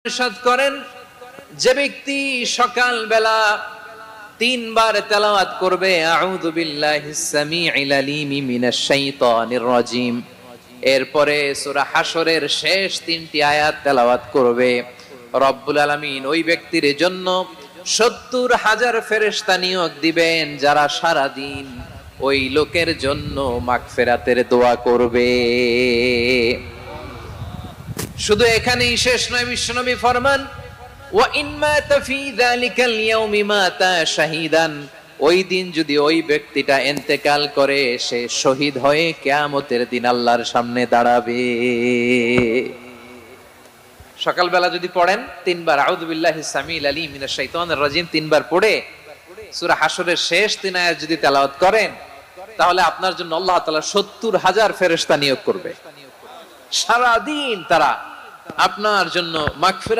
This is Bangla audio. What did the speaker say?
ইরশাদ করেন, যে ব্যক্তি সকাল বেলা 3 বার তেলাওয়াত করবে আউযু বিল্লাহিস সামিউল আলিম মিনাশ শাইতানির রাজিম, এরপরে সূরা হাশরের শেষ 3টি আয়াত তেলাওয়াত করবে, রব্বুল আলামিন ওই ব্যক্তির জন্য 70,000 ফেরেশতা নিয়োগ দিবেন যারা সারা দিন ওই লোকের জন্য মাগফিরাতের দোয়া করবে। শুধু এখানেই শেষ নয়, বিশ্বনবী ফরমান ওয়া ইন মাতা ফি যালিকাল ইয়াউমি মাতা শাহীদান, ওই দিন যদি ওই ব্যক্তিটা ইন্তেকাল করে সে শহীদ হয়ে কিয়ামতের দিন আল্লাহর সামনে দাঁড়াবে। সকালবেলা যদি পড়েন 3 বার আউযু বিল্লাহিস সামিউল আলিম মিনাশ শাইতানির রাজিম 3 বার পড়ে সূরা হাশরের শেষ 3 আয়াত যদি তেলাওয়াত করেন, তাহলে আপনার জন্য আল্লাহ তাআলা 70,000 ফেরেশতা নিয়োগ করবে। সারা দিন তারা আপনার জন্য মাগফিরাত